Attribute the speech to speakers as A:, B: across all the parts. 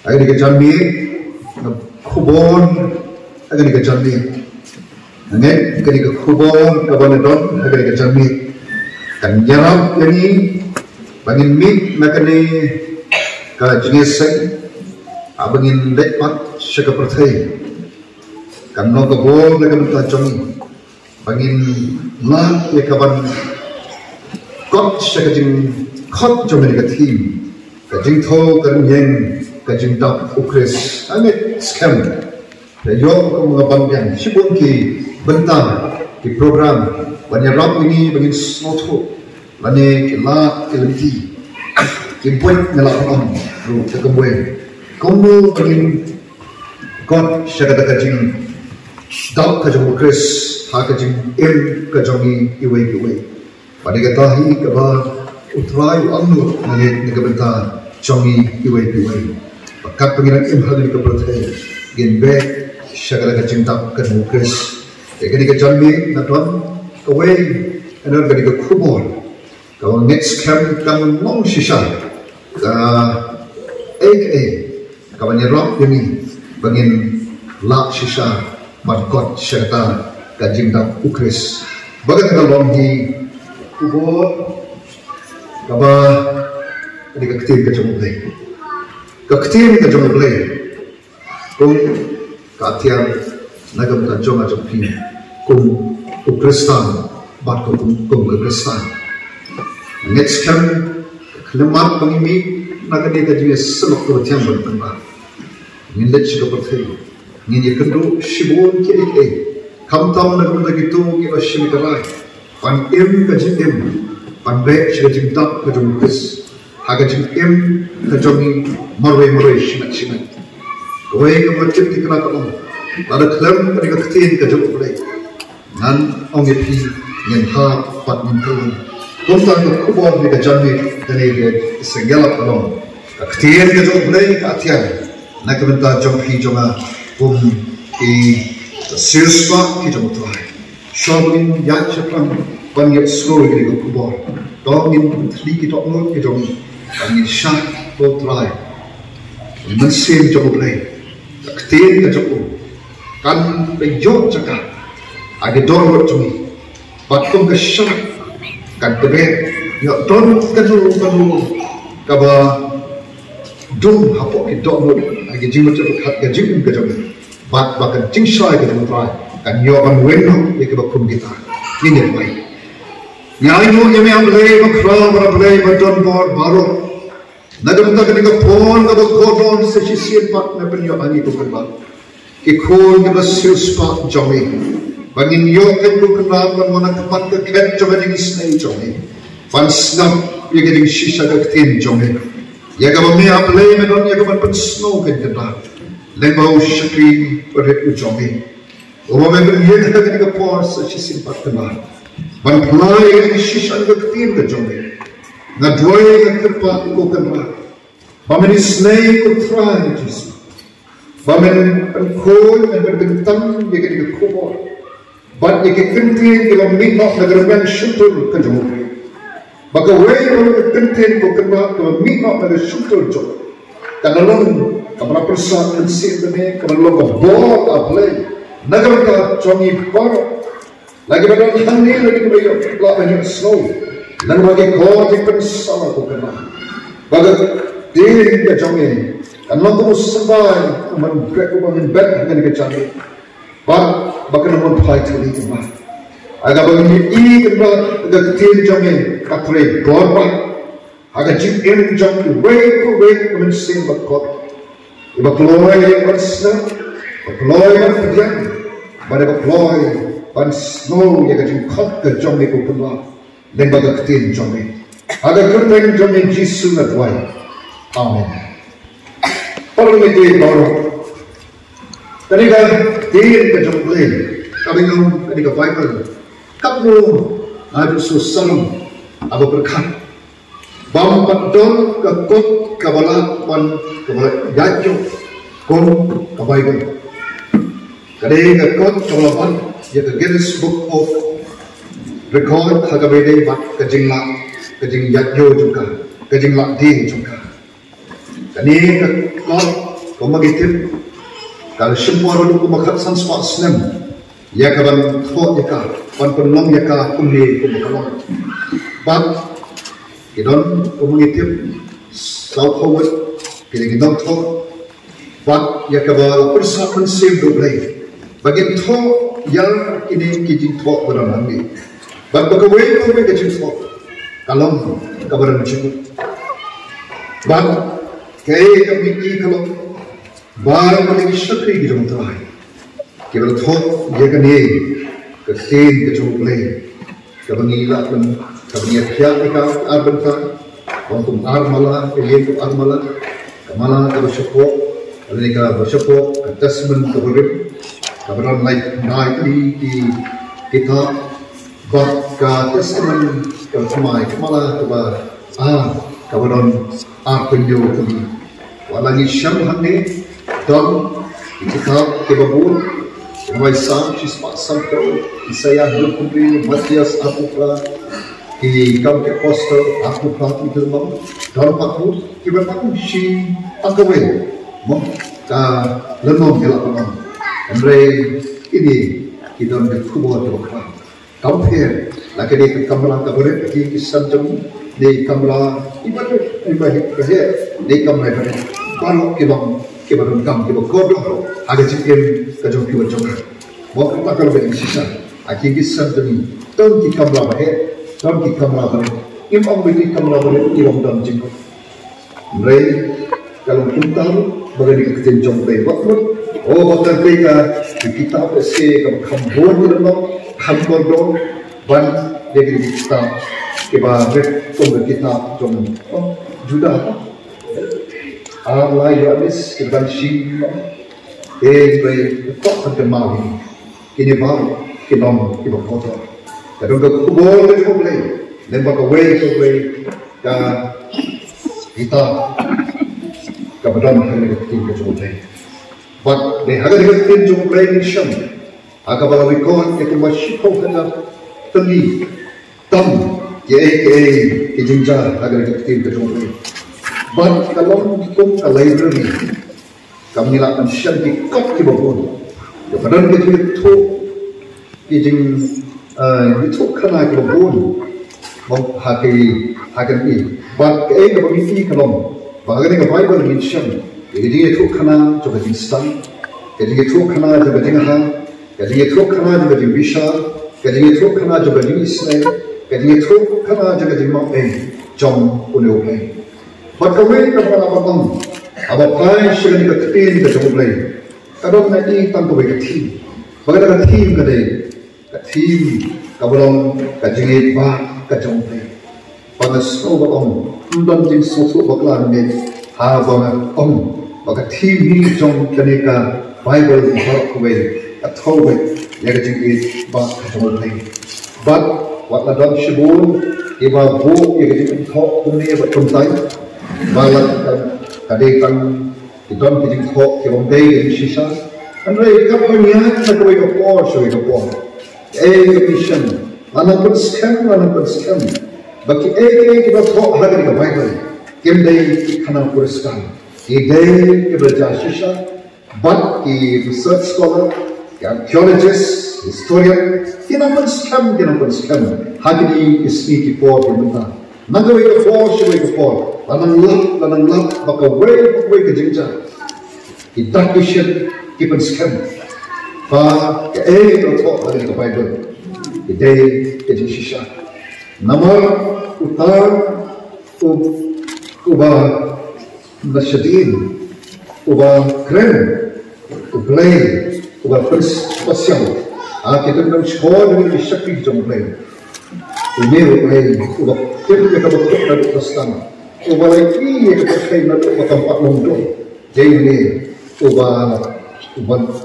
A: Agak dikejami, kubon, agak dikejami. Nggak, agak dikubon, kawan don, agak dikejami. Kan jarang ini, bangin mit, nak ni, kalau jenis saya, abangin lepat, syaka percaya. Kan no kabon, agak mentajami. Bangin mak, ya kawan, kot syaka jing, kot jom ni ketim. Kajing tho kan yang kajing dap ukres amit scam da yo ko mga bangyan sibon ki bentang ki program banya rap ini bangin snotho bane ki la elemti ki point ngala on ru ta kamwe komu bangin god shagada kajing dap kajing ukres ha kajing kajong iwe bane ka tahi ka ba utrai anu nge negabenta chongi iwe pakat pengiran hal ni kepercayaan gen be syagala ka cinta ka mukres egani ka janmi na ton away anor gani ka khubor ka next camp kam mong shisha ka aka ka bani rock ni bangin la shisha markot syagata ka cinta ukres bagat ka longi khubor kaba di kaktir ka jomblay kaktir ka jomblay kung katiang nagam ta joma jompi kung ukristan bat kung ukristan next kan klemat pangimi nagani ka jime selok ko tiang bertamba ngindet shi ko perthai ngini kendu shibon ki ek kamtam nagam ta gitu ki bashimi karai pan ka jim panbek sudah cinta ke jumkes, agak jengkem ke jongi marwai shimat. Kau yang macam ti kena kalong, ada kelam ketika ketin ke jumkes, nan orang itu yang pat mengkalung. Kau tak kau kubur di kejamit dan ini sengelap kalong. Ketin ke jumkes katian, nak bentar jumpi jonga di sirpa ki jumkes. Shopping yang cepat. Banyak slow ini kubur, dongin tli kita orang itu banyak syak boltrai, mesin jauh lagi, ketin kejauh, kan bejot cakap, ada dorot cumi, batum kesyak, kan tebet, ya dorot kadu, kaba dum hapok kita orang, lagi jimat cepat hat gajim kejauh, bahkan cingsai kejauh trai, kan yo kan weno, ya kebakum kita, ini yang baik. Nyanyo yame amlay makra marablay madon bor baro nagamta kenika pon ka kodon sa sisian pat na penyo ani ko kanba ikon ka basus pat jomi bangin yo kan ko kanba mona kapat ka ket jomi ding snay jomi pan snap ye geding shisha ka tin jomi ya ka me amlay madon ya ka pan snow kan kanba lembau shakri pare jomi o me ye ka kenika pon sa sisian pat kanba ban pelai yang shisha ketin ke jombe, ngadoi yang kerpa ko kanra, bamen snei ko try jisu, bamen koi yang berbintang yang ke kubur, ban yang kentin yang minok negara syukur ke jombe, baga way yang kentin ko kanra ko minok negara syukur jombe, kanalon kamera persat kensin dene kanalon ko bot ablay, negara ka jomi baro. Lagi pada hari ini lagi beliau banyak snow, dan bagi kau jepun sama kau kena, bagi diri dia jangan, kan lalu sebai, man bed dengan kecari, bagi namun pai tadi kemah, agak bagi ini kena agak kecil jangan, katri korban, agak jepun jangan, way kemen sen bakot, iba keloy yang bersah, keloy yang terjang, pada keloy. Pan snow yang kacang kot ke jombe ko pula, lembaga ketin jombe. Ada kerteng jombe Jisu nak wai. Amen. Perlu itu baru. Tadi kan tin ke jombe, kami ngom tadi ke Bible. Kamu ada susah, apa berkat. Bam padon ke kot kabalat pan kabalat jajo kon ke Bible. Kadang ke kot kabalat ya the Guinness Book of Record hagabede bat kajing yatyo juga kajing di juga Kani kalau komagitim kalau semua orang komakat sanspa snem ya kaban thot ya ka pan penlong ya ka kumli kumakalong bab idon komagitim sau forward kini idon thot bab ya kabal persamaan sim doble bagi thot yang ini kijing thot beranang ni bab bagawai kau kijing thot kalong kabaran cukup bab kaya kami i kalau barang paling syakri di dalam terakhir kita thot dia kan ye kesin kecuali kabangila pun kabangila kiat ika arbenta untuk armala kalian tu armala kamala kabasyapo alika basyapo attachment kabarib kabaran naik di kita bab ka testament kamai kamala kabar kabaran penyo kami walangi syam hande dan kita kebabur Nawai sam sispa samto Isaya Hilpundri Matias Apupra Ki kam ke poster Apupra itu mam dan pakut kibat pakut si akawe mom ka lenom gelap mam Andre ini kita nak kubur tu kan compare lagi di kamera kabur ki kisanjung di kamera ibadah di kamera baru kita berengkam, kita berkodok, ada cikin kajong kita jongga. Mau kita kalau beri sisa, akhir kisah demi, tahun kita melakukan, tahun kita melakukan, imam beri kamera beri imam dan jenggot. Mereka kalau kita bagi kita jongga, waktu, waktu kita bersih, kalau kambon dalam, kambon dong, ban jadi kita, kita kita jongga, juda. Allah Yohanes kita sih, baik tak termawi, ini baru kita foto. Kalau kita kubur kita boleh, lembak away kita kebetulan kita kita boleh. But the harga kita boleh ni syam, agak balau ikon kita masih kau kena tinggi, tam, kijinjar harga kita boleh. But kalau kita ke library, kami lakukan syantik kop di bawah. Kemudian kita itu, itu kena ke bawah. Mau haki ni. But kita begini kalau, bahagian ke Bible mention, jadi itu kena coba instan, jadi itu kena coba jengah, jadi itu kena coba jembisar, jadi itu kena coba jemisne, jadi itu kena coba jemau jom unik. Bakawai kapal abang, abapai sih ni ketin kecuali, kalau nanti tanpa berketin, bagaimana ketin ketin kabalong kejengit bah kecuali, pada semua dan jeng susu bakalan ni, bang baka ketin ni jom kenika Bible bakawai atau yang kejengit bah kecuali, but waktu dalam syibul, iba bu yang kejengit thok dunia berkuntai. Balat kadang idon kijing thok ke bomdei ke sisa andre ka panya ka koi ko por so ko por mission mana pun scam baki ke ba thok hagri ka bible kem dei khana puruskar dei ke baja sisa but ki research scholar archaeologist historian kina pun scam hagri ismi ki por bimta nagawai ko por so ko por lanang lap baka way ke jengja kita kisah kipan scam pa ke to thok ada ke Bible ide ke sisa nama utar uba nasyadin uba krem ublay uba spesial kita nak sekolah dengan syakri jom play ini ublay uba kita betul dari Kristen Ubalai yang terkait dengan tempat london, jadi ni ubal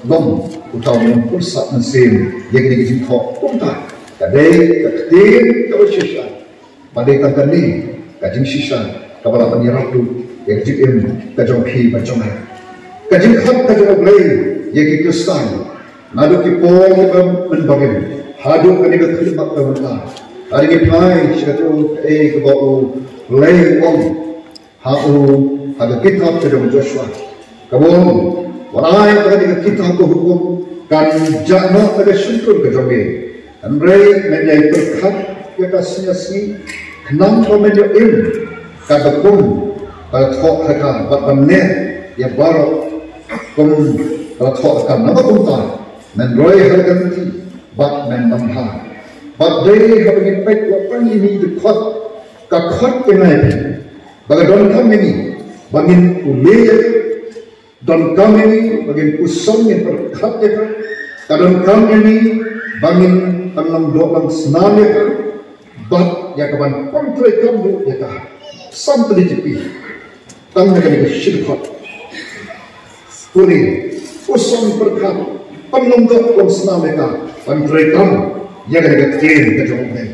A: lom utama pusat mesin yang digigit thok punta, kadai ketir kau sisa, badai tangkan ni kajing sisa, kepala penyerap tu yang digigit kajong pi macam mana, kajing khap kajong ubalai yang Kristen, nado kipol kita menbagin, hadu kena terlibat bermula, hari kita satu kebau lei wong hau ada kitab dalam Joshua. Kabung warai pada kitab hukum kan jangan ada syukur kejawi. Andai menjadi berkat kita sia-sia. Kenam menjadi ilmu kadakun kalau thok akan batnya ya baru kalau thok akan nama kunta menroy harga nanti bat menamha bat dari habis pek wapan ini dekat kakot kenai bagai don kami ini bangin ulaya don kami ini bangin usong yang berkat ya kadon kami ini bangin tanam doang senam ya bat ya kawan kontrai kamu ya kah sampai di tang dengan syirkat puri usang berkat penunggu unsna mereka kontrai kamu ya dengan kiri kejauhan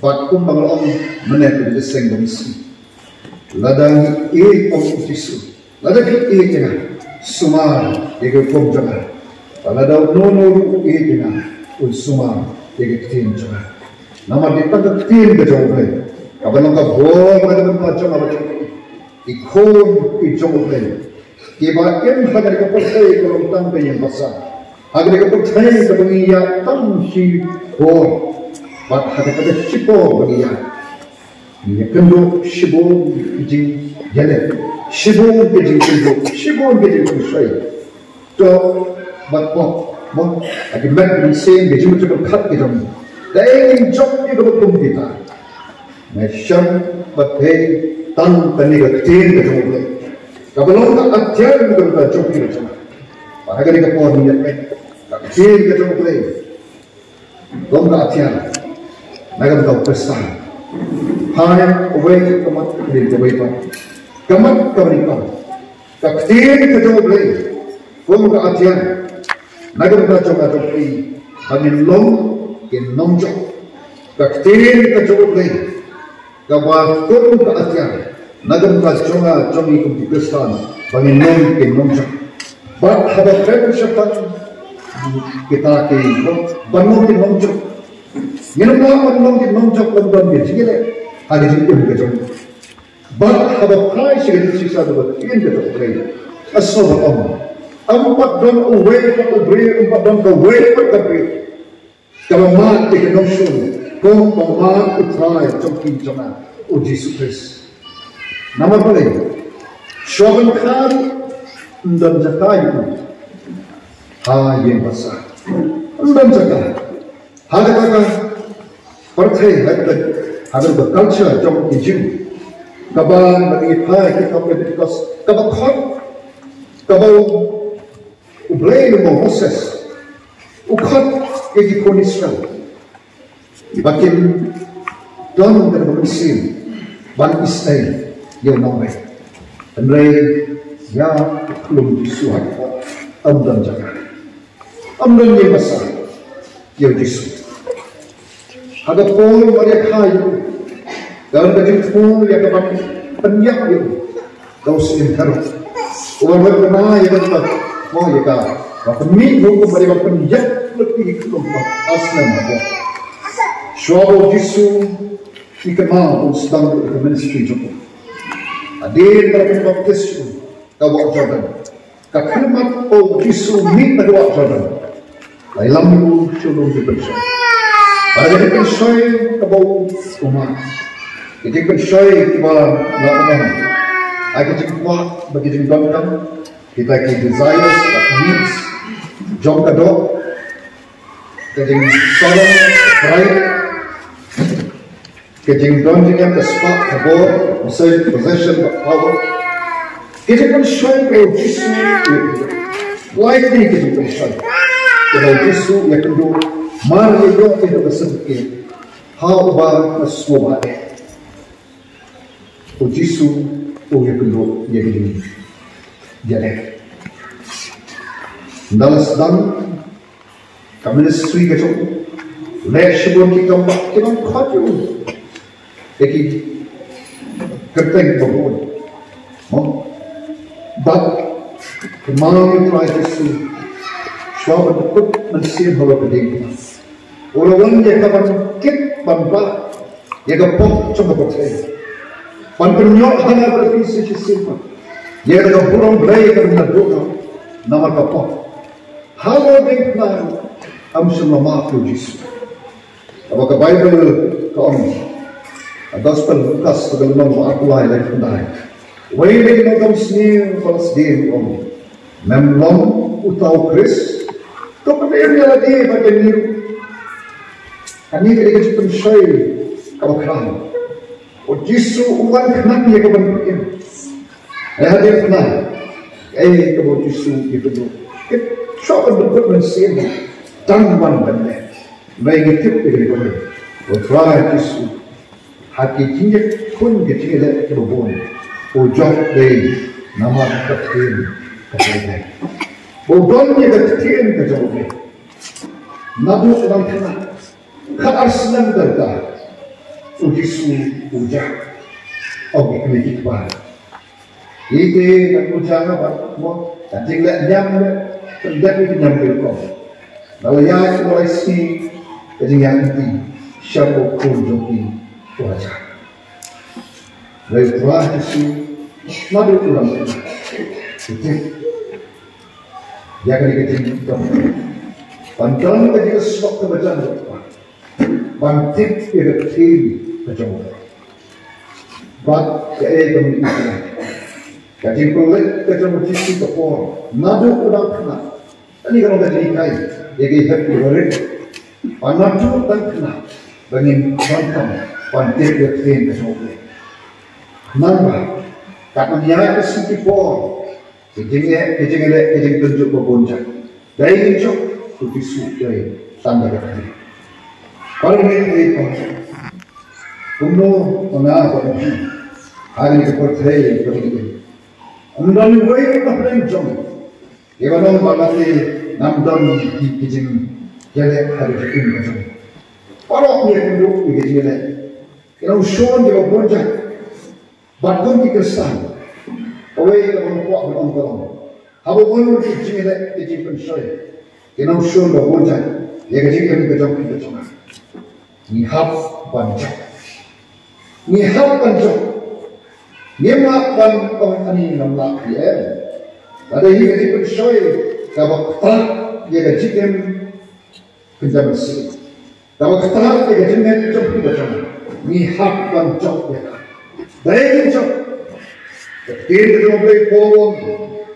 A: bat kumbang om menepi di senggong si ladang ini om utisu ladang ini kena sumar ya kekom jangan ladang nono ini kena sumar ya ketim jangan nama kita ketim kejauhan kapan orang boleh berada macam apa ikon ijauhan kibain hadir kepercayaan kalau tanpa yang besar hadir kepercayaan kebangi ya tamsi bor bat hadir pada sipo bagi ya ini kendo sipo ijing jalan sipo ijing kendo sipo ijing kusai to bat pok mau hadir macam sen ijing macam kat kita dah job ni kalau kita Mesam bagai tan tani ketin kejualan. Kalau nak ajar kita dah job ni macam. Pada kali kita pun ni ketin kejualan. Kau nak ajar, nak kau pesta. Hanya away kamat ni away pa. Kamat kau ni pa. Ketin kejualan. Kau nak ajar, nak kau job ni. Kami long kinongjok. Ketin kejualan. Kawan kau ke ajar, nagam kajonga jomi kumpulan, banginom kinongjak. Bat haba kau siapa kita ke bangun kinongjak. Minum bangun kinongjak bangun bijile, hari ini pun kejong. Bat haba kai segala sisa dapat kian kejong kaya. Asal empat don away empat beri empat don away empat beri. Kalau mati kinongjak. Kau pemahat utrai jokin jona uji Yesus. Nama boleh. Syawal kali dan zakat itu. Yang besar. Dan zakat. Ada kata percaya ada berculture jom ijin. Kaban bagi pai kita berdikas. Kaban kau kabau ublay nemo Moses. Ukat ejipun Israel. Bakin don dan bermusim ban Israel yang nomor andai ya belum disuat amdan jaga amdan yang besar yang disu ada pun mereka kayu dan bagi pun yang dapat penyak itu kau seingat orang berkenal yang dapat mau ya kah dapat minggu mereka penyak lebih kelompok aslam apa Syawal Yesus dikenal sedang di ministry juga. Adik dalam baptis kawak Jordan. Kakilmat Yesus minta kawak Jordan. Dalam itu celung dipercaya. Pada dipercaya kawak umat. Dipercaya kawak lapangan. Kita kuat bagi jenggotan. Kita desires, needs, jom kadok. Kita solong, pride. Getting daunting at the spot, the ball, possession, the power. Getting on show of Jesus, likely getting on show. About Jesus, you can do Mario into the city. How about a slow body? For Jesus, you can do, you can get it. Dallas done, communist get on. Let Shibon come back, you don't cut you. Eki kerteng pun, but kemana try to Syawal ikut mensir bahawa kedeng. Orang yang kapan kit bamba, yang kapok cuma percaya. Pan penyok hanya berfungsi simpan. Ia dengan burung belai kerana doa nama kapal. Halo dengan am semua tu Yesus. Apakah Bible kaum Gospel Lukas terdalam artikel yang kendai. Waiting untuk sini balas dia om. Memlom utau Chris. Kemudian dia lagi bagian ni. Kami ketika jepun syai kau kerana. Oh Yesus uang kenapa dia kebanyakan. Hadir kenal. Kau Yesus itu tu. Siapa berbuat mensian. Tangan benar. Mereka tip dia kau. Oh try Yesus. Hati jinjak pun dia tidak kerbau. Ujak dari nama kecil kecil. Bodonnya kecil kecil. Nadu orang kenal. Kar senang berda. Ujisu ujak. Oke klik bar. Ite kan ujak apa? Mo cantik lah jam terjadi di jam berkau. Kalau yang mulai si kejian ini siapa pun joki ujak. Baik Tuhan Yesus. Madu ulang itu dia akan dikejutkan pandan ketika sebab kebacan bantik dia kecil kejauh bat kaya kemudian kecil kulit kejauh Yesus kepor madu ulang kena ini kalau dah dikai dia kaya kulit panadu dan kena bangin bantang bantik dia kecil kejauh nambah karena dia itu por, kejengnya tunjuk berbonjak. Dari itu, tulisu dari tanda kaki. Kalau ini itu, kuno mengaku hari kepercayaan begini. Undang wajib apa jom? Kalau malati namdan kejeng jadi hari ini jom. Kalau dia kuno kejengnya, kalau show dia berbonjak. Bakun di kesan, awak orang kuat berangkat. Habu pun dijingle dijimpan saya. Kenapa show berbonjak? Ia kejadian kejam kejam. Nihab banjak, nihab banjak. Nihab ban ini nama dia. Ada ia kejadian saya. Kalau tak ia kejadian kejam sih. Kalau tak ia kejadian kejam kejam. Nihab banjak dia. Dari itu, ketika kita mulai pohon,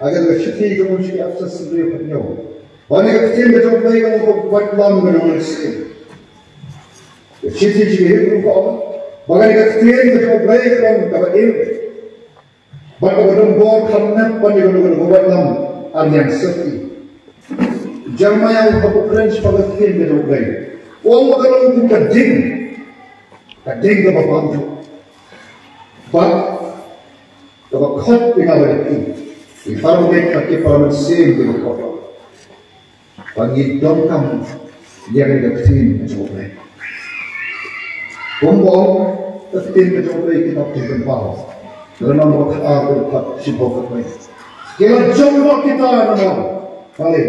A: agar kecil kemudian akses sendiri penuh. Banyak kecil kita mulai untuk buat lam dengan mesin. Kecil juga itu apa? Banyak kecil kita mulai dengan ini. Banyak orang buat karena banyak orang buat lam yang seperti. Jamaah yang berperan sebagai kecil kita mulai. Orang orang itu kading kita berbantu. But kalau kau tinggal di kalau mereka kita mesin di kota, bagi dongkam yang dikasih mencoba. Kumpul ketin mencoba kita berjumpa. Dalam waktu berkat sibuk kami. Kalau jumpa kita nama kali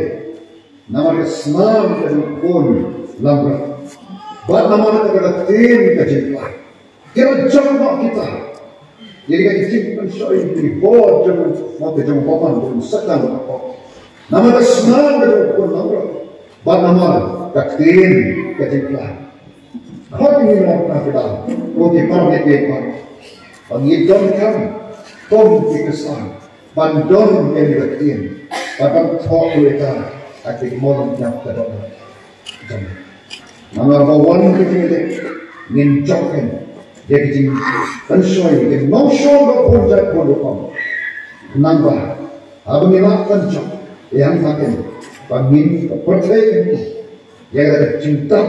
A: nama Islam dan pun lambang. Buat nama kita ketin kejadian. Kalau jumpa kita. Jadi kan ciptaan syai'in dibuat dengan mata jam paman dengan sedang apa. Nama kesenangan dengan pun nama. Bad nama takdirin keciptaan. Kau ini nama kita. Bukti pamit depan. Pengidam kan. Tom dikesan. Bandon yang diketin. Padang tok mereka. Atik molam yang terdapat. Nama bawan kecil ninjokin. Dia kecil pensoi, dia mau show berpojak pondokam. Nambah, abang ini pencok, yang makan, bangin percaya ini, yang ada cinta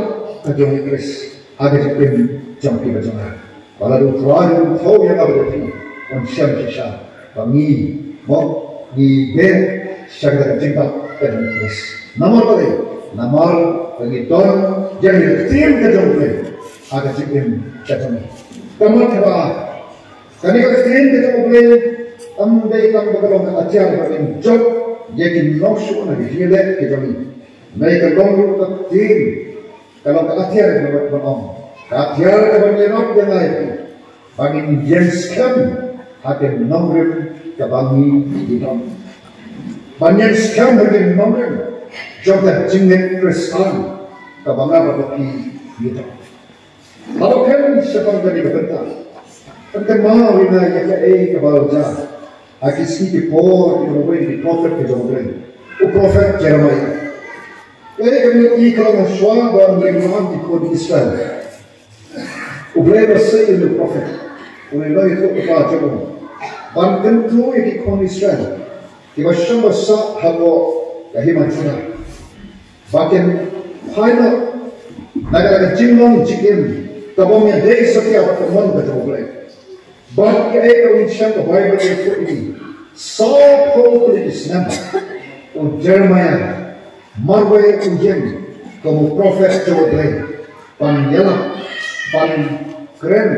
A: kejauhan Kris, ada cepin jampi berjalan. Kalau terakhir tahu yang ada di konsen kisah, bangi, mau di ber, syarikat cinta kejauhan Kris. Nomor kali, nomor bagi don, jangan tim kejauhan Kris, ada cepin kejauhan. Kamu kata, ketika kalian kita boleh ambil kamu berkalung ajar bagi job, jadi nafsu nak dihilang kita ni. Mereka longgur ketin, kalau ajar kita berkalung, ajar kita berkalung yang lain, bagi jenskan, hati nomor kabangi hidup. Banyak sekali bagi orang jika jingin Kristen kabangan bagi hidup. Kalau kan siapa dari berbentar, kan mau ina yang kabalja, agisi di por di prophet ke jomren, prophet Jeremiah. Kami kalau masuk dan memang di kod Israel, boleh bersih itu prophet, boleh itu apa jomren. Banten tu yang di kod Israel. Kita semua habo kahiman sana. Bahkan final negara Jimong Jikim kabomnya dari setiap teman berjumpa. Bahkan kita ucap Bible itu ini. Saul Islam, Jeremiah, Marway ujian kamu prophet jumpa. Panjala, pan keren,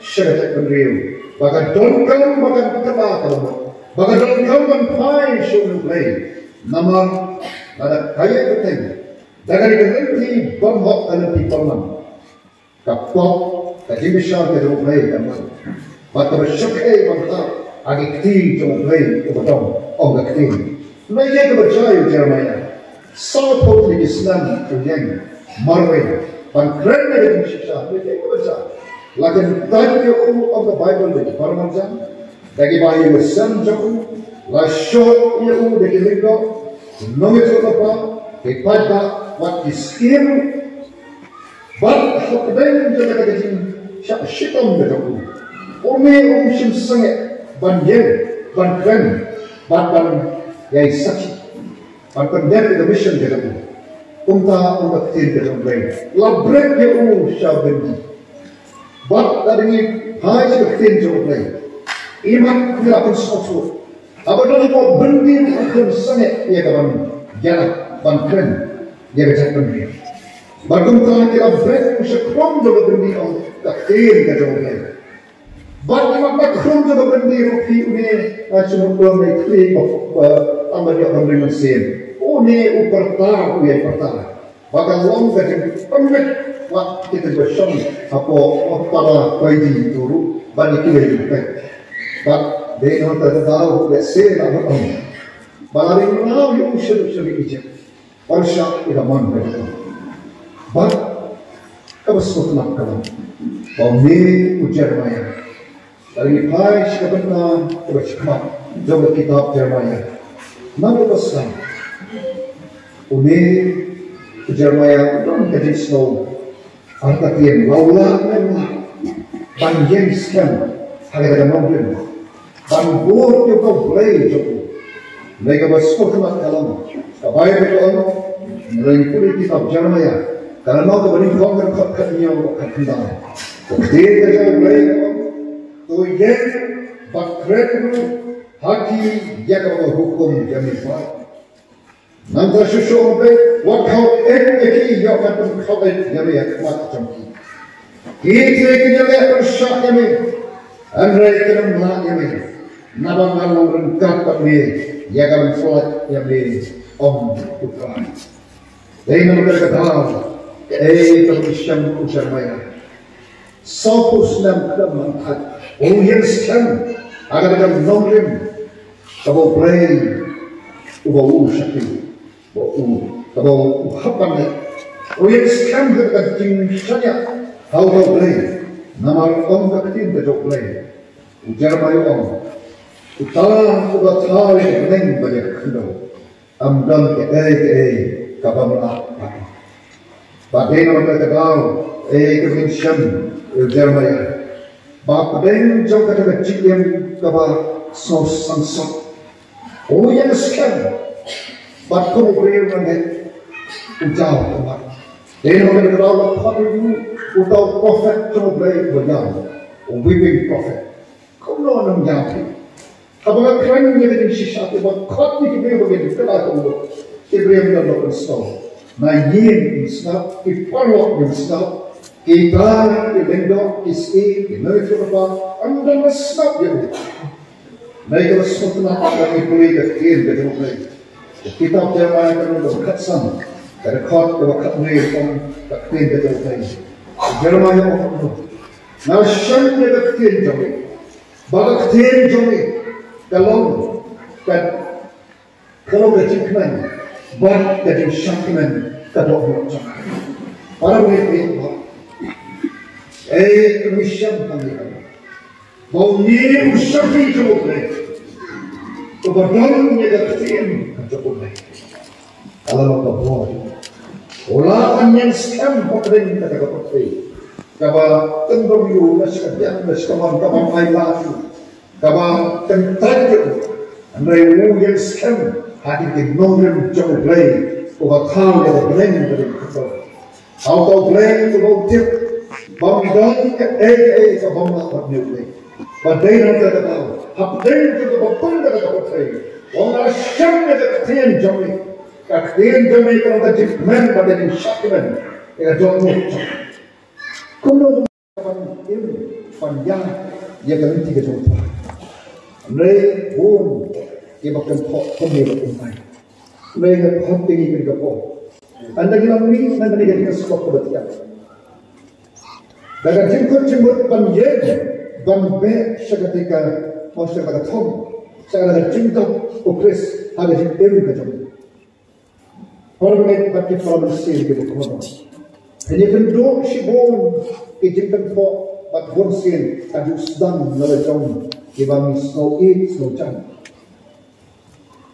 A: syarat pendiriu. Bahkan dongkang bahkan terbaik kamu. Baka dalam kawan pai suruh play, nama ada kaya penting. Dari kerenti bangkok adalah pipaman. Kapok tadi besar kita play kaman. Bata bersyukai bangsa agi kti jom play kebetul orang kti. Mereka kepercaya Jeremiah. Sahabat Islam yang marway, pangkren dari Syekh mereka kepercaya. Lakin tadi orang Bible itu permanjan. Dagi bayi besar jauh, lasot ia dagi linggo, nomor apa, kepada waktu skim, bab hukmen jaga daging syitam berjauh. Umi sim sangat banjir, bankan, ban yai saksi, ban dari the mission berjauh. Unta kecil berjauh. Labrek dia syabendi, bab tadi hai kecil berjauh. Iman melakukan sesuatu. Apabila kau berhenti akan sangat ia kawan jalan bangkren dia bercakap berdiri. Bagaimana kita berhenti sekrong juga berhenti orang takdir kita orang. Bagaimana sekrong juga berhenti rupi ini cuma belum iklim tambah dia orang bermesin. Ini uperta uya pertama. Bahkan long dari pemit waktu kita bersama apa para kaji dulu banyak kita. But they don't allow the same of them. But I know you should Egypt. Or shot in a one better. But I was so not come. For me, Jeremiah. Dari Pai Shkabana, which come, Joga Kitab Jeremiah. None of us come. Umi Jeremiah, don't get it slow. Artakian, Laula, Banjeng Scam, Hagada Mountain. Bambur juga boleh juga. Mereka bersekutu dalam kabaya betul. Mereka kitab Jeremiah. Karena mau kemudian kongres katanya katanya. Dia kerja boleh. Tu yang bakret haki yang hukum jamiah. Nanti sesuatu wakau ekiki yang akan kawin jamiah macam ini. Kita jamiah bersyak jamiah. Andai kena melak jamiah. Nabang malu rengkap kami, ya kami sholat kami om tukar. Dari nama berkata, teruskan Jeremiah. Sopus nam kemangat, yang sekian agar kami nomrim, kau play, kau usaki, kau hapan, yang sekian berkat jingshanya, kau play, nama om ketin betul play, Jeremiah om. Utara ubatari neng banyak kendo, amdan ke kabamla. Badai nama terkau keminsyam Jeremiah. Badai jauh kata kecil kaba sos sansot. Oh yang sekian, bad kau beri orang ujau kaba. Badai nama terkau kau utau prophet kau beri berjauh, weeping prophet. Kau nak jauh. Apabila kerana dengan sisa itu, kau ni kita boleh berkata tu, Ibrahim dan Nabi Muhammad. Nayin Muhammad, Iparok Muhammad, Ibar, Ibendo, Isi, Inuit Muhammad, anda Muhammad yang itu. Mereka Muhammad kami boleh berkir betul betul. Kitab Jeremiah kami berkat sama, berkat berkat mereka berkir betul betul. Jeremiah Muhammad, nasyan berkir jami, berkir jami. Kalau kejikman, buat jadi syakman kadok macam. Para mereka, mission kami. Bau ni usapi cukup baik. Kebetulan ni dah kesian cukup baik. Kalau kita buat, olah yang scam pakai kita pakai. Kalau tentang you masih kerja, masih kawan lain lagi. Kalau tentang you yang scam hati di nomor cukup baik. Kalau kau yang blend dari kita, kau blend kau tip, bangdan ke bangla orang ni. Badai nanti ada tahu, habis itu betul ada betul. Orang Syam ada ketian jami, ketian jami kalau ada jikman pada di syakman, ia jami. Kalau ini panjang, ia ganti ke jumpa. Mereka pun ia bahkan kami berumpai. Mereka hot tinggi ke kapal. Anda kita ni, anda ni kita sebab kebatian. Dalam jemput panjang. Bambe seketika masyarakat Tom, sekarang cinta opres ada di dewi kejam. Orang ini bagi formasi di buku. Ini bentuk sibuk ijinkan po bat bonsin adu sedang nalajong di bami snow chan.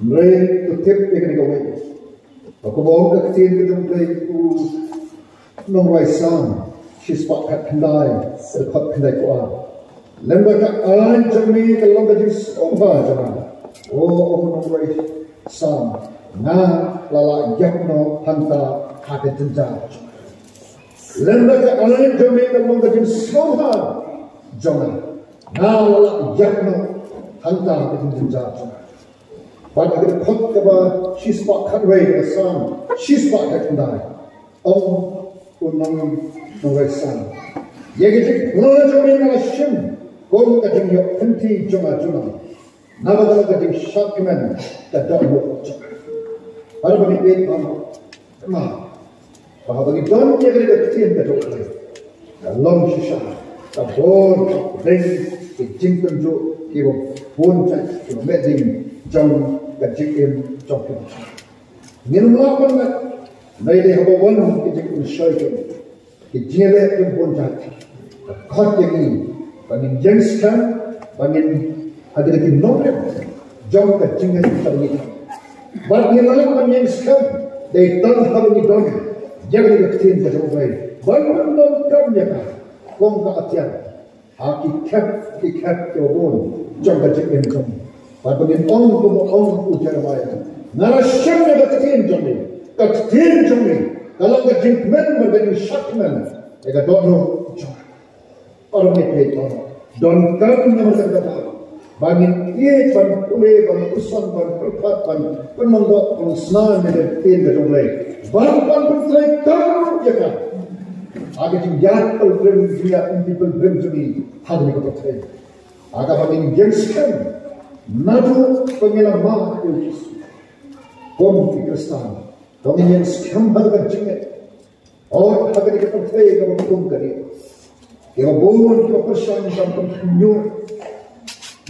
A: Mereka tetap ikan gawe. Aku bawa kecil kejam play nongwai sang, sispak kat kendai, serkat kendai kuah. Lembaga alam jami kalau gaji soba jangan. Oh nongwai sang na lala jakno hanta hati jenja. Lembaga alam jami kalau gaji soba jangan. Na lala jakno hanta hati jenja. Pada kita kot kaba sispak katway sang sispak katndai. Nongwai sang. Ia gaji pulau jami nalasem. Kau kajing yok henti jonga, nama dalam kajing syakman tak yok. Para pemimpin mah, bahawa bagi don dia kena kecil tak yok. Dalam sisa, tabon, deng, kajing tunjuk, kira puncak, kira meding, jong kajing jong. Minum lapan nak, naik hawa wan kajing unsyaikun, kajing le puncak, kot yang bangin jengskan, bangin ada lagi nomor, jauh ke tinggal kita ini. Bagi lalu menjengskan, dari tanah kami dong, jangan diketin ke jauh baik. Bangin nonton ya kan, kong keatian, hakikat kebun, jauh ke tinggal jauh. Bangin ong ujar baik. Narasam yang ketin jauh, kalau kejengkeman berbanding syakman, mereka dono jauh. Orang itu don kami yang berkata bangin ia ban kule ban usan ban perpat ban penonggok penusnan yang tin berjumlah ban bertrai tahu ya kan agak jauh pelbem dia people bem jadi hal ini bertrai agak bangin jengskan nadu pengelamah Yesus bom Kristus bangin jengskan bagai jinget or agak bertrai kalau hukum kali. Yang boleh kita percaya dalam penyuh,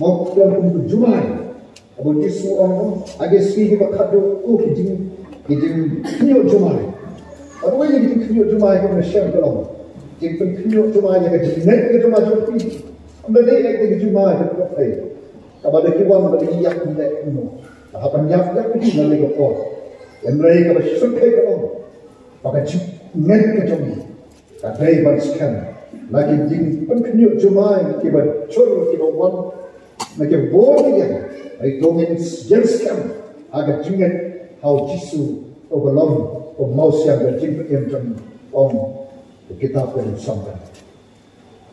A: mau dalam penjualan, abang Yesus orang agak sih kita kado, kijing penyuh jualan. Apa yang kijing penyuh jualan kita share dalam, kijing penyuh jualan yang kijing net kita jualan jadi, ambil dia kijing jualan kita pakai. Kalau ada kiwan ada iyak net ini, apa yak ini nanti kita kau, yang mereka bersukai kalau, pakai net kita jualan, kadai bersihkan. Lagi jing penyuk cuma kita curi kita wan, nak boleh ya, itu means jelaskan agar jingat how Yesus overlong or maus yang berjingkat yang jam kita perlu sampai.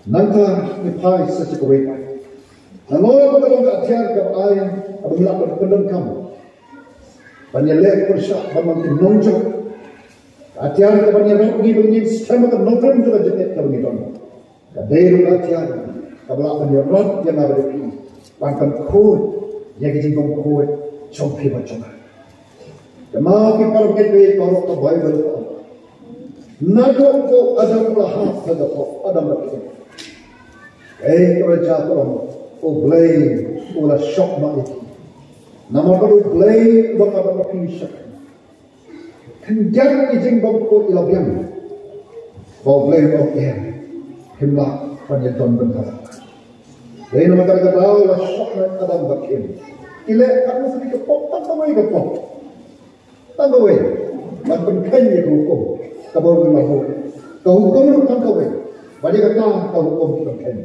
A: Nanti nipai sesuatu apa? Namun kita tidak tiar ke ayam, abang lapar pendem kamu. Banyak persyak banyak nonjok. Atiar ke banyak begini sama ke nonton juga jenis kamu itu. Dari atiar, kalau banyak rot yang ada di bangkan kod, yang dijemput kod, jompi macam. Kemau kita pergi kalau ke Bible. Nado ko adam lahat pada ko adam lagi. Kalau jatuh o blame ola shock ma iki nama ko blame ba ka ba pisha kan jang ijing ba ko ilabiang ba blame of air himla panyeton bentar dai nama ka tahu la shock na adam bakin ile aku sedikit pop tangawai ko pop tangawai man benkai ko ko tabaw ma ko hukum tangawai bagi kata ka hukum benkai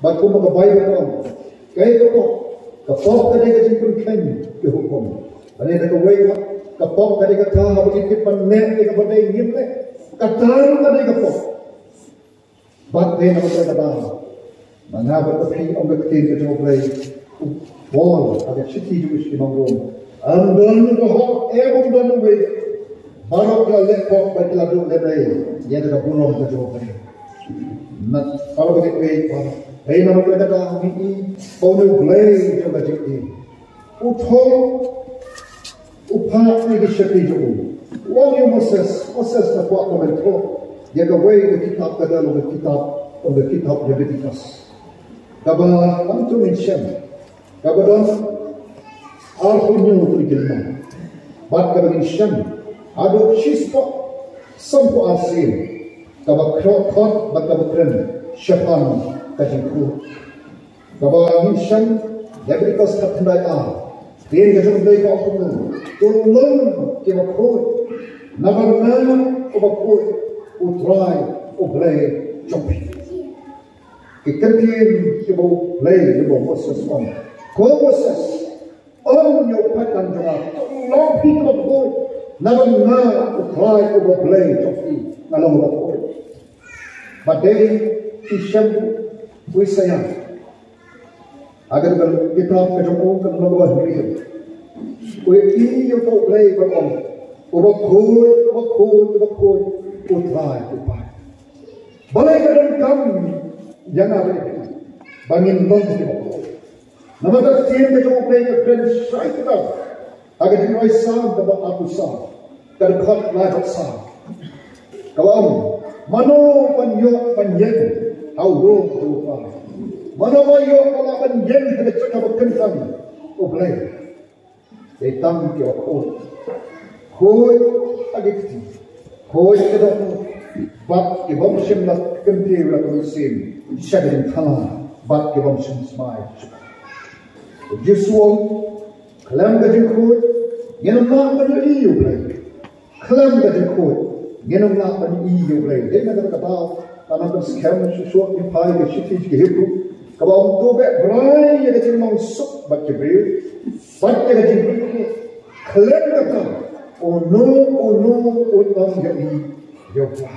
A: ba ko magabay ko kaya ko kapok ka dega jingkun ken ke hukum ane da way kapok ka dega ta habit ke panne ke badai nimle kataru ka dega kapok bat de na ka da mangaba ko pi on ke ke to play wall aga city ju shi mangro andon ko ho e don we barok la le ko ba la do le dai ye da bunom ka jo play na palo ke pe Hei nama kita dah ini, orang blame coba jadi, upah ni disebut juga. Orang yang Moses nak buat komentar, dia kawai ke kitab kada lalu kitab Leviticus. Kabar antu mention, kabar don, arhunya untuk jelma. Bab kabar mention, ada siswa sampu asin, kabar krot, kabar keren, syafan. Kajinku, kabar mission, Leviticus katandai dia jangan beli kau pun, tolong kita kau, nabarna kau utrai, oblay, jumpi. Ikantin kita oblay, kita Moses on, kau Moses, orang yang patan jangan, tolong kita kau, nabarna utrai, oblay, jumpi, nalang kau. Badai kisah Wisaya agar kita kejauhan ke luar negeri. Ini yang kau play berkom. Ubakut, utrai. Balai kadang kami jangan ada. Bangin non kita. Nama tertiap kejauhan play ke grand striker. Agar dimulai sah dapat aku sah. Terkat lajak sah. Kawan, mano panjang. Auro tupa. Mana mayo kalau panjang ada cakap kentang. Oblay. Datang ke aku. Koi agakti. Koi kedok. Bab ibam semlat kenti ulah kusim. Syadin tanah. Bab ibam semsmai. Jesuang. Kalam gajeng koi. Yenam nak panjang iyo oblay. Kalam gajeng koi. Yenam nak panjang iyo oblay. Dia nak kata. Karena sekarang sesuatu yang paling kecil hidup, kalau untuk berai yang kecil masuk baca beri, kalian kata, oh no, orang jadi jawab.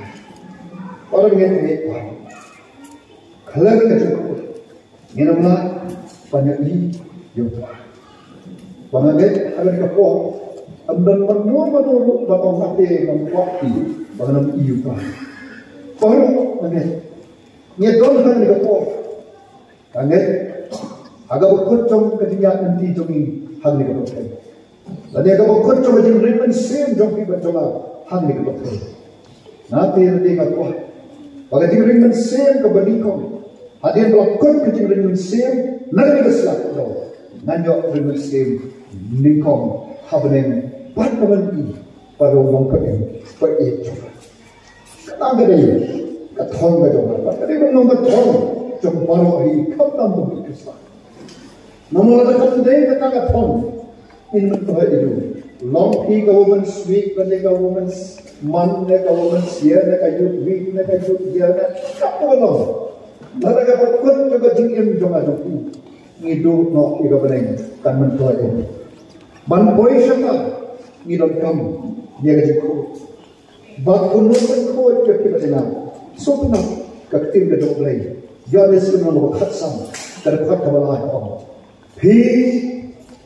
A: Orang yang ini, kalian kecil, minumlah banyak ini jawab. Banyak ada di kapal, dan menurut batang hati membuat ini, banyak iu pun. Baru, ni don kan ni kapal, kan? Agak berkucing ketika nanti joming hal ni kapal. Lalu agak berkucing macam ribbon same joming berjalan hal ni kapal. Nanti kapal, bagai joming ribbon same kebalikon. Ada yang berkut kecil ribbon same, nanti keselak jauh. Nanti ribbon same nikong habenen patkaman ini pada orang kau berejo. Tangga dia, katong ke jomah. Tapi kalau katong, jomah hari kau tambah berkesan. Namun ada katong kata katong, ini betul itu. Long pi government, week government, month government, year youth, week youth, year kapal long. Nada kapal pun juga jingim jomah joku. Ngidu no government kan betul itu. Ban boy siapa? Ngidon kamu, dia kejiku. Bak unung ko kita jalan. So pun kaktim ke dok lagi. Jangan sesuatu yang berkhatam. Terdekat kebelah orang. Pi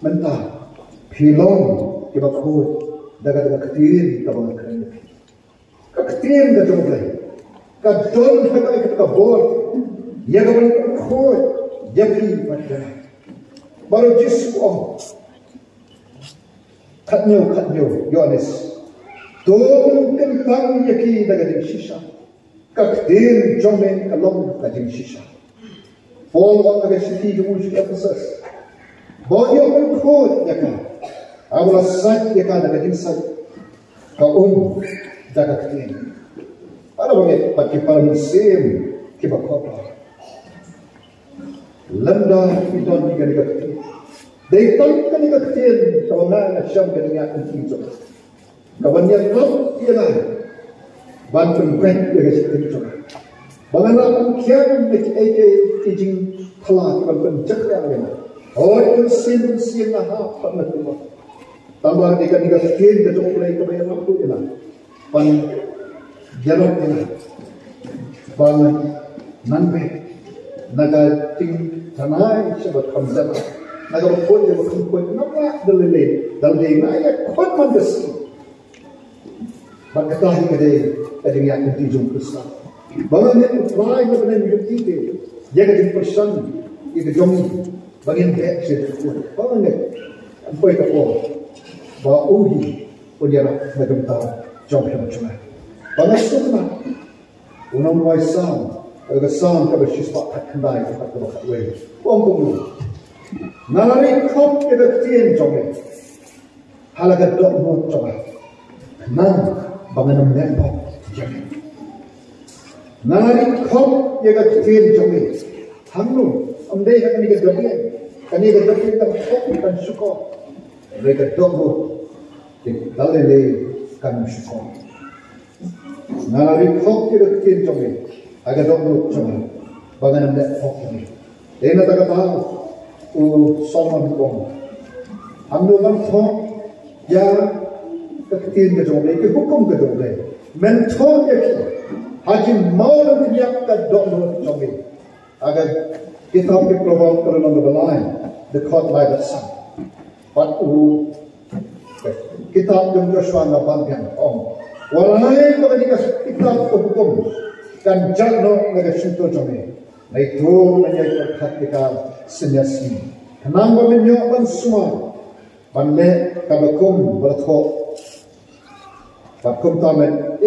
A: mentah, pi long kita kau daga kaktim kebelah kerana. Kaktim ke dok lagi. Kadon kita kabur. Ya kebelah kau jadi pada. Baru jisu om. Katnyo, Yohanes. Tolong kentang yaki daga sisa. Kakdir jomen kalong kajing sisa. Paul ang nagasiti jumuji Ephesus. Boyo berkut ya kan. Awal saja ya kan ada insat. Kau jaga kini. Ada banyak pakai para musim kiba kota. Landa idon di kali kini. Dayton kali kini kau nak syam kini akan tijo. Kawan yang lom ialah bantu brand dia kasi tijo. Bagaimana kian nak ejing telah kawan penjaga yang oh itu sin lah pernah tu. Tambah dekat kian kita mulai kebayang waktu ialah pan jalur ialah pan nanti naga ting tanai sebab kamzat naga pun dia berkumpul nama dalile naya kuat mandasi. Bagatahi kadai kadang yang tijung Kristen. Bagaimana upaya benar hidup kita? Jaga jin persan, itu jomi. Bagaimana bersih? Bagaimana? Apa itu apa? Bauhi punya macam tahu jom macam. Bagaimana semua? Unang waisam, kalau sam kalau siswa tak kendai tak terbaik way. Bangkong. Nari kau kita tian jomi. Halagat dok mu coba. Nang bagaimana menempel jadi. Nari kau jaga tian jomi. Hamnu, amdai kami kedapian, kami kedapian tak kau kan syukur. Mereka doa, dalam le kami syukur. Nari kau jaga tian jomi, agak doa jomi. Bagaimana menempel kami. Ena tak tahu, soman kau. Hamnu kan kau ya ketiin kejomblo, ke hukum kejomblo, mentor ya kita, hakim mau menyiap kejomblo kejomblo, agar kita berpeluang kerana berlain dekat lagi sang, patu kita jumpa suara bangkang walai bagi kita hukum kan jatuh lagi sentuh jomblo, itu menjadi perkat kita senyasi, kenapa menyokong semua, bande kabakum berthok. Patkum ta men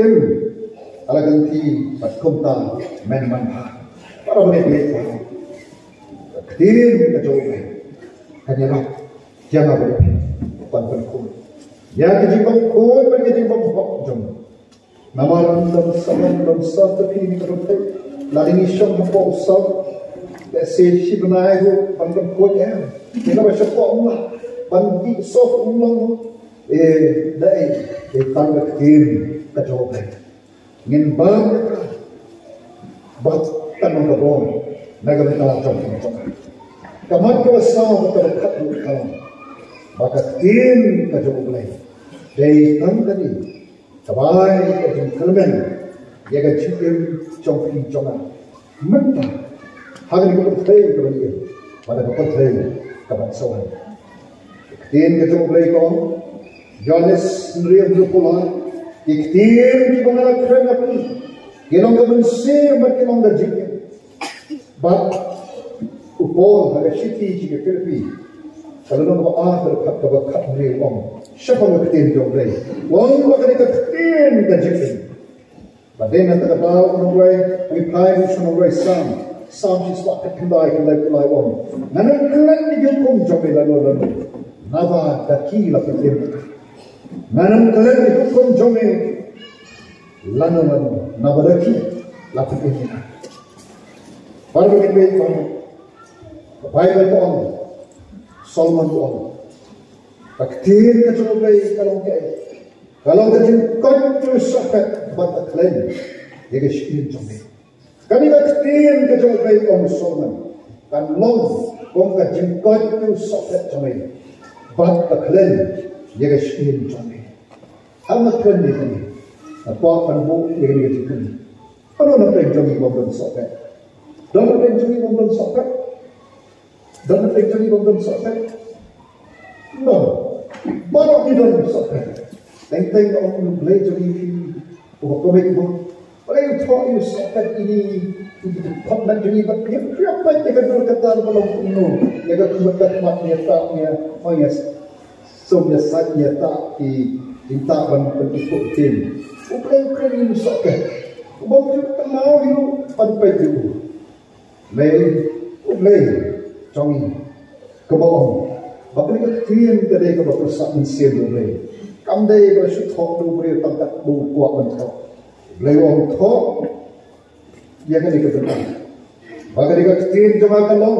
A: alaganti patkum ta men manha para boleh ketir kejowe hanya nak jangan boleh patkum ya kejimbang koi bagi kejimbang hok jom namaran dam saman dam sab tapi ni kerute ladingi syam hok sab se shibnai ho bangam koi ya kita masuk Allah bangki sof umlang dai tangga kiri kejowe ngin bang bat tanong kabon nagamita jom kamat ko sa berkat kalam maka kiri kejowe dai tangga ni kabai kejim kalmen yaga chikim chongpi chonga menta hagan ko thai ko ni pada ko thai kabat sawan kiri kejowe ko Johannes Nriam Lupola, iktir di bangala keren api, gelong kebensi berkelong dajiknya, bat upol harga siti jika Filipi, kalau nama berkat kebakat Nriam, siapa yang iktir jomblay, wong bakal iktir dajiknya, badan nanti kebal nungguai, reply nungguai sam siswa kendai wong, nanan kelen dihukum jomblay lalu, naba daki lapir. Nanam kalian dihukum jome lanu nabaraki lapik ini. Baru kita lihat Bible tu on, Solomon tu on. Takdir kecuali kalau kejengkau tu sakit bata kalian, dia keskin jome. Kami takdir kecuali on Solomon, kan long kong kejengkau tu sakit jome, bata kalian. Dia keskin jome. Amat keren ni. Apa panbu dia kena jemput. Kalau nak penjoni bombon sokat, dalam penjoni bombon sokat, no, baru di dalam sokat. Tentang orang belajar ini, komik pun, paling tahu sokat ini, komik ini berapa? Siapa yang berkata kalau kuno, yang berkata matnya taknya, somnya saja tak minta bentuk tim. Bukan ini sokat. Bawa kenal itu panpai itu. Lei, jongi, kebawang. bakal ketian kedai ke bersak mensian boleh. Kamdai bersyukur tu boleh tangkat buat bentuk. Boleh orang tok, dia kan dikebenar. Bakal ketian cuma kalau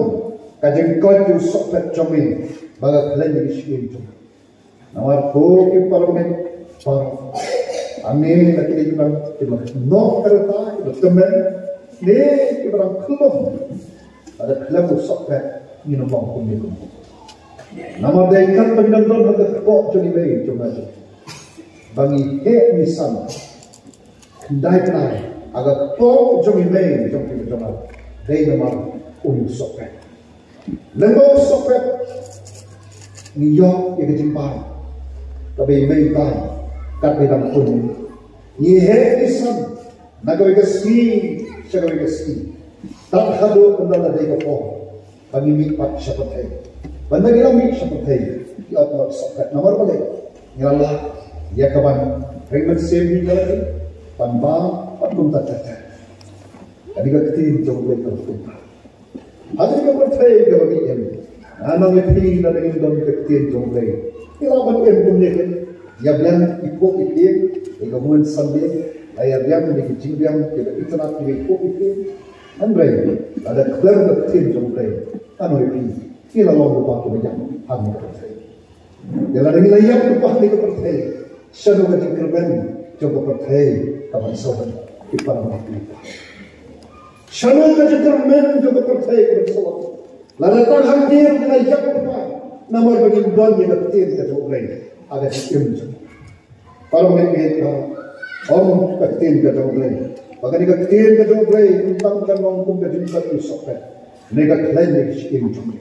A: kajeng kau tu sokpet jomin, bakal kalian disiin cuma. Nawar ko ke parlimen par. Amin lagi juga kita no kereta kita temen ni kita orang kelom ada kelom sokpet ni nombor kumi kumi. Nama dekat pengendon ada kok jadi baik cuma tu. Bagi he misan kendai kendai agak kok jadi baik cuma day nama sokpet. Lembau sokpet ni yo yang kejimpan tapi baik baik. Tapi dalam pun, ni hekisan, nagawi kasi, syagawi kasi. Tak hado anda dari kapal, bagi mikpat syapatay. Banda gilang mik syapatay, kiat nak sakat nomor balik. Ngalah, ya kawan, Raymond Sevi lagi, panbang, patung tata. Kami ketin jauh lebih terbuka. Ada juga bertay kami ini. Anang lebih dari indon ketin jauh lebih. Ilawan yang punya kan. Ya bilang ikut iklim, ikaman sambil, ayat yang dikecil yang kita internet ikut iklim, andai ada kelar kecil jumlah, anu ini, kita lalu lupa kita hanya percaya. Dalam ini layak lupa kita percaya, satu kecil kerban coba percaya kawan sahabat kita mati. Satu kecil kerban coba percaya kawan sahabat. Lalu tak hadir layak lupa, nama bagi don yang kecil kita jumlah. Ada sistem macam para mereka orang kecil kita boleh, bagi kecil kita boleh tentang orang kita juga usahkan, mereka kelihatan sistem macam,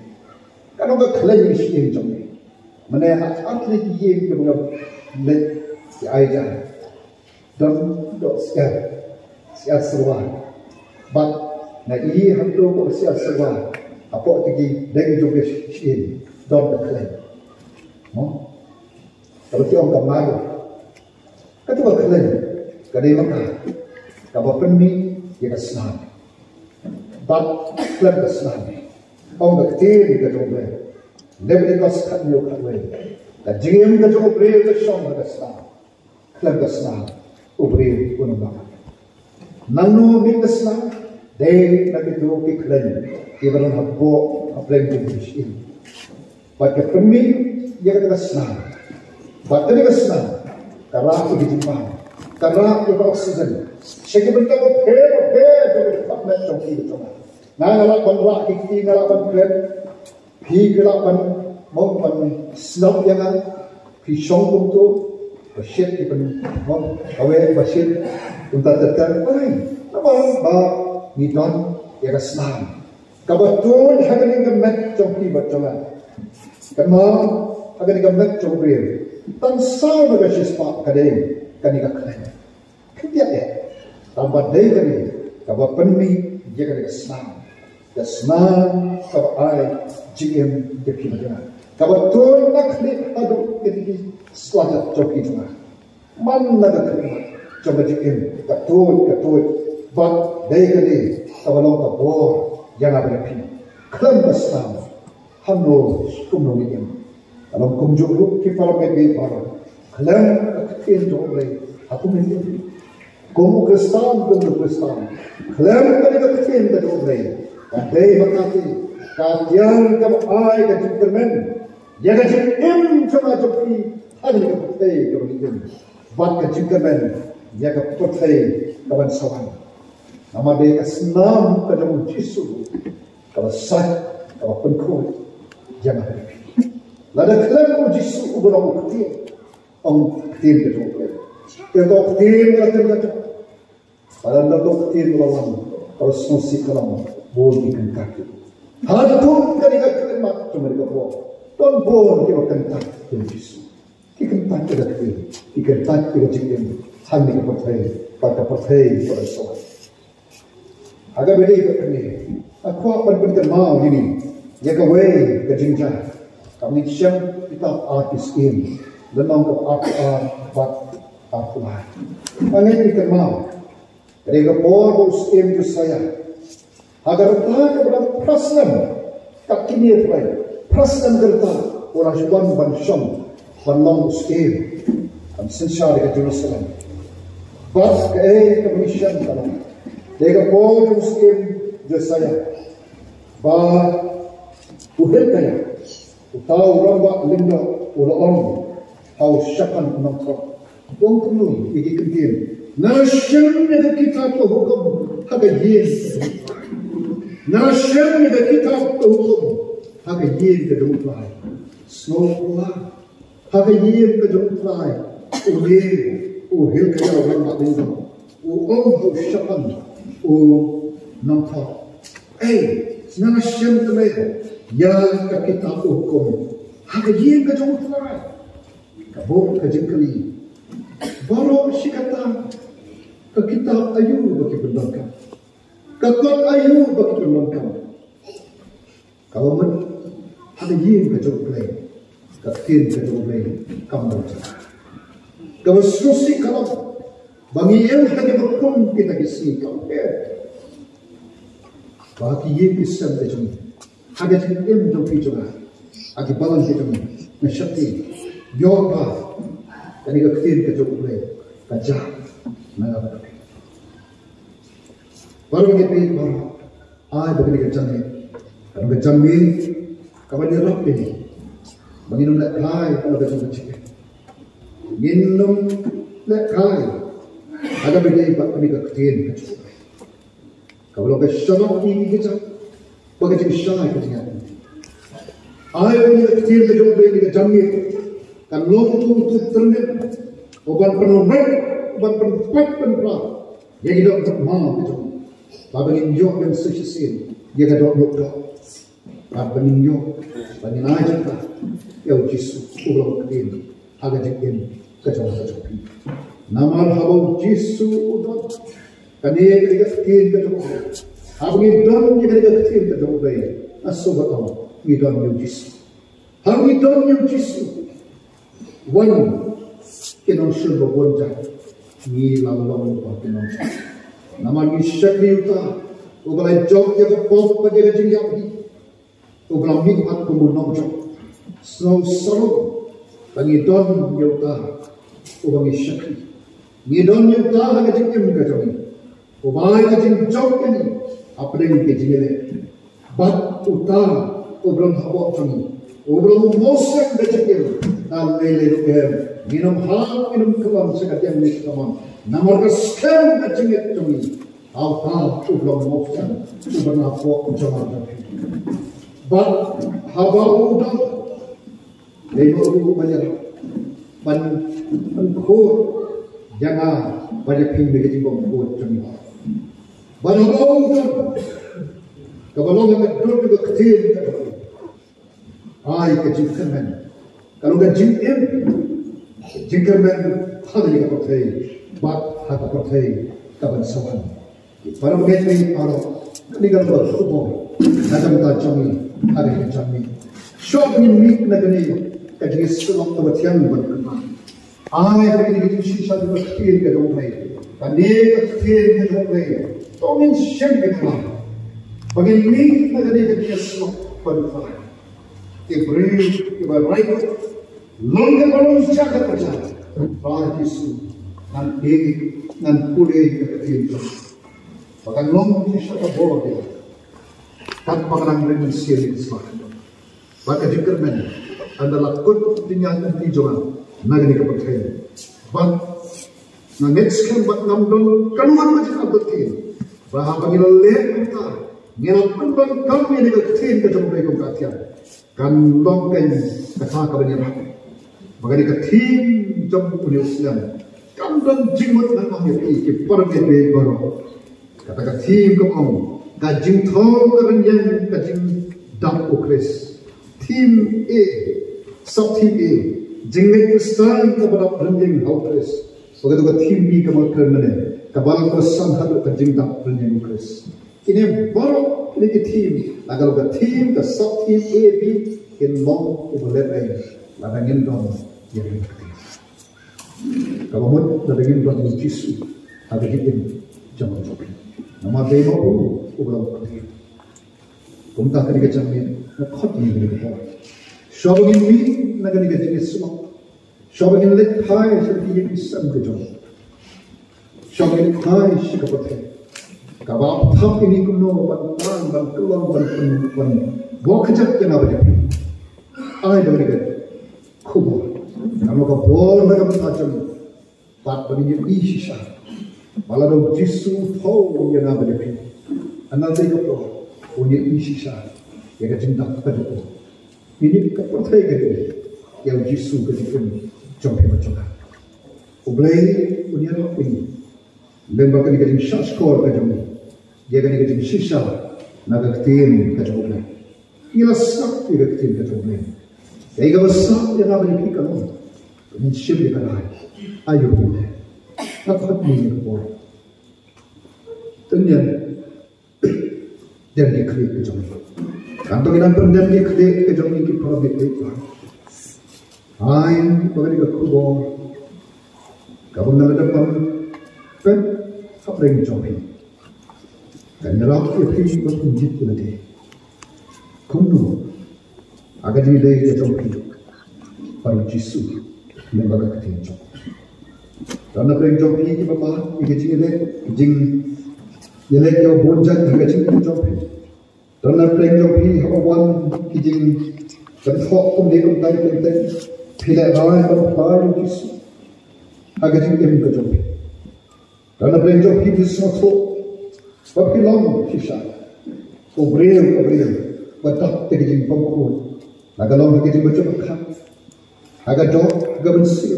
A: kalau mereka kelihatan sistem macam, mana asli dia kita boleh let si aja, dan siap seruan, but na ini hendak siap seruan, apa lagi dengan juga sistem, dan kelihatan, kalau kita orang malu, kata berkelan, kadai makan, kalau penmi, dia kesenang, bat kelan kesenang, orang kecil dia kejombel, lebih kos katnya katway, kajim kejombel kesong kesenang, kelan kesenang, ubri unubah, nanu ni kesenang, deh nak itu keklan, dia berang habo, apalagi berishin, pakai penmi, dia kata kesenang. Bapak ni kesenang, karena itu dijumpai, karena itu oksigen. Saya berkata jadi tempat macam itu. Ngalak banyak kiki, ngalak banyak pi kelapan mau snap yang pisong untuk bersih itu mau awal bersih untuk tertentu lain. Nama ni don yang kesenang. Kebetulan hari ini macam itu betul. Karena hari ini macam itu. Tansal berbasis pak kadang kanika kalian. Ketiak ya, tambah day kali, tambah penmi dia kali kesenang, tambah ay GM dekinan. Tambah tuan nak kali adu jadi selamat joki cuma. Mana nak kali coba GM katut, but day kali tambah long kabor yang ada pi. Kalian kesenang, hamlo kumno ni. Alam kumjuru kita lebih parah. Kelam kecil jomlay, aku mesti. Kamu Kristen, Kelam kecil jomlay. Kadai berkati, kajian kamu ay kecil kermen. Ya kecil cuma joki, hanya kepercayai kamu ini. Bat kecil kermen, ya kepercayai kawan sawan. Nama dia kesenam kedalam Yesus. Kalau sah, kalau pengkut, jangan berpikir. Lada kelam Yesus uburan kecil, orang kecil kecuali. Kalau kecil kata, pada dalam kecil lawan, terus musik kalam boleh dikentaki. Hantu ketika kalimat cuma dikatakan, tuan boleh dikentaki dengan Yesus. Dikentaki dengan kecil, dikentaki dengan kecil, hanya kepercayaan, pada percaya pada Tuhan. Agak beda ini. Aku akan berkenal ini, ya kawai kejinjang. Kami siang kita artis ini, lenong ke buat lain. Angin dikenal, ketika boros itu saya, agar tak kepada prasnan, kaki ni terbaik, prasnan kerta, orang Juan ban Shom ban long skim am sensar ke Jerusalem bas ke mission kalau dega pol skim Josaya ba uhel kaya utau ramba lindo ula on au syakan nongko wong kenu iki kentin narasyan da kitab hukum haga yin narasyan da kitab hukum haga yin ka dumplai snowla haga yin ka dumplai uhel kaya ramba lindo au syakan nongko narasyan kemeh ya ka kitab hukum haga yin ka dumplai kabur kajengkali baru sikata ke kitab Ayub bagi berlengkap ke Quran Ayub bagi berlengkap kalau men ada yin ke jomplay ke tin ke jomplay kamu kalau susi kalau bagi yang hanya berkum kita kisi kau bagi yin kisah ke jomplay ada yin jomplay juga ada balan ke jomplay nasyati yoga dan ikat tin ke jomplay kajah naga baru kita baru begini kecamnya kalau kecamnya kapan dia rap ini menginum lek kai kalau kecam kecil minum lek kai ada begini pak ini ketin kecil kalau kesana ini kecam begitu syai kecilnya begini ketin kecil begini kecamnya kan lompu tu ternet oban penuh oban penuh ya kita mau kecam Babangin yo yang sesisin, dia kadok doktor. Babangin yo, bangin aja tak, ya Yesus ulang kedin, agak jekin kacau. Nama habang Yesus udah, kan dia kedin kacau. Habangin don dia kedin kacau bayi, asobat tahu, ngidon yo Yesus. Habangin don yo Yesus, wan kinon surga bonjak, ngilalong pa kinon. Nama Yesus Yuta, ubalai jok ya kepot pada jeng yapi, ubalam hikmat kumunong jok, snow bagi don Yuta, ubang Yesus, ngidon Yuta haga jeng em kajoni, ubalai kajeng jok ini, apa yang kejengele, bat uta, ubalam habok joni, ubalam mosek kajengel, dan lele ruker, minum hal minum kelam sekalian nih teman. Namor kesem kecingit cumi, apa ublang mofsan, ubang apa ucapan tapi, bat haba udang, lima ribu banyak, ban kur, jangan banyak ping begitu bangkut cumi, ban haba udang, kebalongan kedua juga kecil, ay kecilkan, kalau kecilin, jingkerman hal yang kepercayaan. Bat hata percaya kapan sawan. Para mengenai arah ini kan berhubung. Nadam tajami ada kecami. Shop ni mik nadani kaji selok tawatian berkenaan. Ayah begini gitu sisa berkir ke domai. Kani berkir ke domai. Tongin siang berkenaan. Bagi mik nadani kaji selok berkenaan. Ibrahim ibarat longga balong jaga percaya. Rahisu. Nan pule ketika bahkan ngomong di sana boleh kan pengarang dengan siri Islam bahkan jika men adalah kut dinyanyi di joran nagani kepercayaan bang na next kan bat namdon keluar macam abetin bahwa panggil leh kita ngelapan bang kami ni ketin kecam mereka katian kan longken kata kebenaran bahkan ketin jam Islam Kamdan jingmat nak mengerti kepergian baru. Katakan tim kamu, kajing thong kerenjang kajing dam ukres. Tim A, sub tim A, jingmet kestan kepada kerenjang ukres. Begitu ke tim B kamu kerenjang, kabal kesan hadu kajing dam kerenjang ukres. Ini baru ini tim. Agar ke tim ke sub tim A B, in long overlap aja. Ladangin dong yang berarti. Kalau mau datangin buat Yesus, ada hidup jangan coba. Nama bemo ulang kali. Kumta kali kecamnya, nak hot ni kali kita. Shobagin mi nagani ka jini sumak. Shobagin lit pai seperti yang isam kejong. Shobagin pai sikapathe. Kabab thap ini kuno ban keluang ban bokajak kena berjadi. Ay dagani ka kubo. Kamu ka bol nagam tajam. Pat bani ni sisa. Maladong Jisu tau yang berjadi. Another couple punya sisa. Yang cinta pada itu. Ini kepercaya gitu, yang Yesus ketika jompe macam. Oblay punya apa ini? Lembaga ni kerja syaskor kerja ni, dia kerja sisa, naga ketin kerja oblay. Ia sak dia ketin kerja oblay. Ia kalau sak dia nak beri kalau, ini siapa dia kerja? Ayo boleh. Apa ni boleh? Ternyata dia kerja kerja ni. Kantor kita pendam dia kerja kerja ni kita perlu beritahu. Ain bagi kita kubur. Kabun dalam depan pen apa yang jompi. Dan neraka itu berpunjit lagi. Kuno agak jadi dia jompi. Baru Yesus lembaga ketinjau. Dan apa yang jompi kita bahas ini jing jelek yang bonjat agak jadi jompi. Dan apa yang jompi hawan kijing dan fok kumdekun tay pilih rai berpelai Yesus agak jadi jompi. Dan apa yang jompi di semua berpilang sisa, obril, batak kijing pangkul, agak long kijing bercepat, agak dok, agak bersih.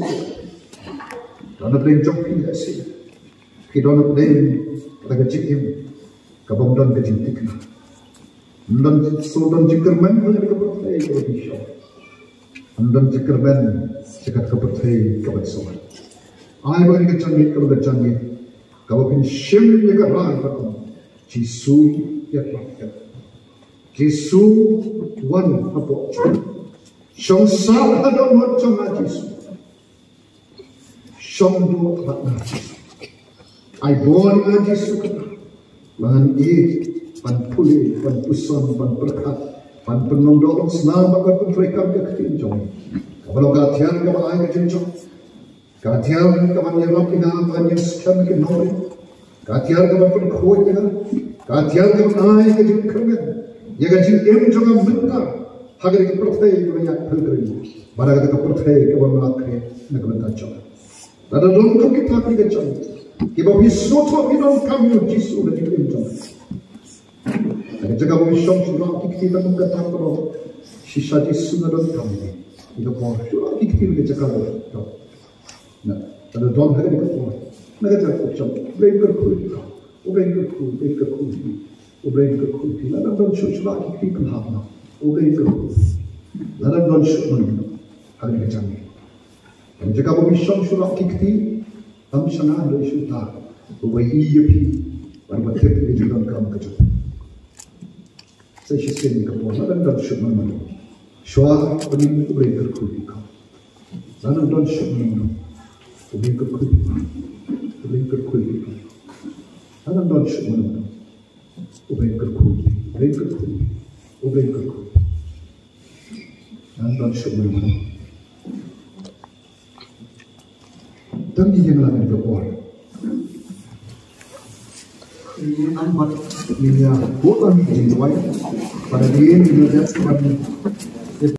A: Dan apa yang jompi sih, kita nak agak jadi kabang kijing tikna. Dan sodan jikerman boleh kepercayaan kepada Isya. Dan jikerman sekat kepercayaan kepada soal. Ay bagi kecanggih kalau kecanggih, kalau pun shem yang kerai berkom, Yesus yang rakyat. Yesus wan apa? Syangsal ada macam Yesus. Syangdu apa Yesus? Ay born Yesus kena. Bahan pan pulih, pan pusan, pan berkat, pan penondong selamat pan mereka ketinjau. Kalau katian kamu ayat ketinjau, katian kamu nyerap dengan pan yang sekian kenori, katian kamu perkuat dengan, katian kamu ayat ketinjau, ya ketinjau jangan bentar, agar kita percaya banyak pelgrim, mana kita percaya kamu melakukan nak bentar jangan. Ada dalam kita ketinjau, kita bisa tuh kita kami Yesus dan ketinjau. Jika kami syurah kita mengatakan bahwa sisa Yesus adalah kami. Itu pun syurah kita berjaka itu. Nah, ada dalam hal ini kita. Mereka cakap, mereka berkulit, mereka berkulit. Lalu dalam syurah kita kenapa? Mereka berkulit. Lalu dalam syurah hal ini kami. Dan jika kami syurah kita, kami sangat ada syurah. Bahwa ia baru kita juga kami kecil. Saya sistem kepuasan dan syukur mana, syuar pening ubay kerkulit kau, dan dan syukur mana, ubay kerkulit kau, dan dan syukur mana, ubay kerkulit, dan dan syukur mana, dan dia yang lagi berkuat. Ini amat minyak bukan dijual pada dia minyak pada